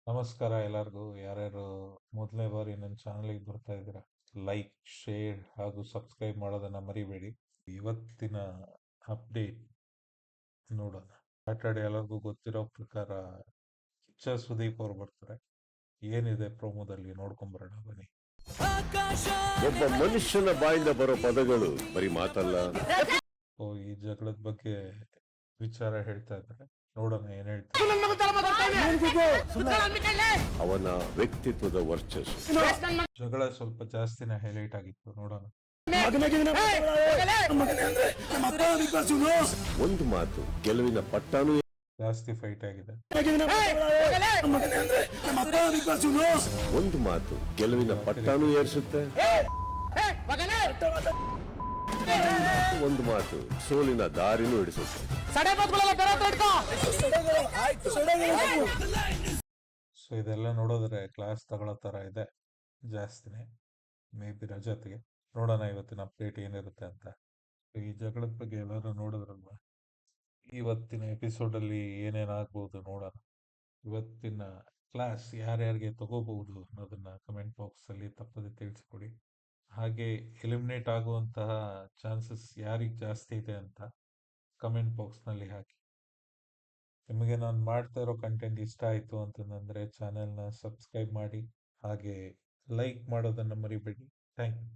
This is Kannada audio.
ನಮಸ್ಕಾರ ಎಲ್ಲರಿಗೂ. ಯಾರ್ಯಾರು ಮೊದಲನೇ ಬಾರಿ ನನ್ನ ಚಾನಲ್ಗೆ ಬರ್ತಾ ಇದ್ದೀರಾ, ಲೈಕ್, ಶೇರ್ ಹಾಗೂ ಸಬ್ಸ್ಕ್ರೈಬ್ ಮಾಡೋದನ್ನ ಮರಿಬೇಡಿ. ಇವತ್ತಿನ ಅಪ್ಡೇಟ್ ನೋಡೋಣ. ಸ್ಯಾಟರ್ಡೆ ಎಲ್ಲರಿಗೂ ಗೊತ್ತಿರೋ ಪ್ರಕಾರ ಕಿಚ್ಚ ಸುದೀಪ್ ಅವ್ರು ಬರ್ತಾರೆ. ಏನಿದೆ ಪ್ರೋಮೋದಲ್ಲಿ ನೋಡ್ಕೊಂಬರೋಣ ಬನ್ನಿ. ಒಬ್ಬ ಮನುಷ್ಯನ ಬಾಯಿಂದ ಬರೋ ಪದಗಳು ಬರೀ ಮಾತಲ್ಲ. ಈ ಜಗಳದ ಬಗ್ಗೆ ವಿಚಾರ ಹೇಳ್ತಾ ಇದ್ದಾರೆ, ನೋಡೋಣ ಏನ್ ಹೇಳ್ತಾರೆ. ಅವನ ವ್ಯಕ್ತಿತ್ವದ ವರ್ಚಸ್ಸು. ಜಗಳ ಸ್ವಲ್ಪ ಜಾಸ್ತಿನೇ ಹೈಲೈಟ್ ಆಗಿತ್ತು, ನೋಡೋಣ. ಒಂದು ಮಾತು ಗೆಲುವಿನ ಪಟ್ಟಾನು ಜಾಸ್ತಿ ಫೈಟ್ ಆಗಿದೆ. ಒಂದು ಮಾತು ಗೆಲುವಿನ ಪಟ್ಟಾನು ಏರಿಸುತ್ತೆ. ಒಂದು ಮಾತು ಸೋಲಿನ ದಾರಿನೂ ಹಿಡಿಸುತ್ತೆ. ಸೊ ಇದೆಲ್ಲ ನೋಡಿದ್ರೆ ಕ್ಲಾಸ್ ತಗೊಳ್ಳೋ ತರ ಇದೆ, ಜಾಸ್ತಿನೇ. ಮೇ ಬಿ ರಜತ್ಗೆ ನೋಡೋಣ ಇವತ್ತಿನ ಅಪ್ಡೇಟ್ ಏನಿರುತ್ತೆ ಅಂತ. ಈ ಜಗಳದ ಬಗ್ಗೆ ಎಲ್ಲರೂ ನೋಡಿದ್ರಲ್ವ, ಇವತ್ತಿನ ಎಪಿಸೋಡಲ್ಲಿ ಏನೇನಾಗ್ಬೋದು ನೋಡೋಣ. ಇವತ್ತಿನ ಕ್ಲಾಸ್ ಯಾರ್ಯಾರಿಗೆ ತಗೋಬಹುದು ಅನ್ನೋದನ್ನ ಕಮೆಂಟ್ ಬಾಕ್ಸಲ್ಲಿ ತಪ್ಪದೆ ತಿಳಿಸ್ಕೊಡಿ. ಹಾಗೆ ಎಲಿಮಿನೇಟ್ ಆಗುವಂತಹ ಚಾನ್ಸಸ್ ಯಾರಿಗೆ ಜಾಸ್ತಿ ಇದೆ ಅಂತ ಕಮೆಂಟ್ ಬಾಕ್ಸ್ನಲ್ಲಿ ಹಾಕಿ. ನಿಮಗೆ ನಾನು ಮಾಡ್ತಾ ಇರೋ ಕಂಟೆಂಟ್ ಇಷ್ಟ ಆಯಿತು ಅಂತಂದರೆ ಚಾನೆಲ್ನ ಸಬ್ಸ್ಕ್ರೈಬ್ ಮಾಡಿ, ಹಾಗೆ ಲೈಕ್ ಮಾಡೋದನ್ನು ಮರಿಬೇಡಿ. Thank you.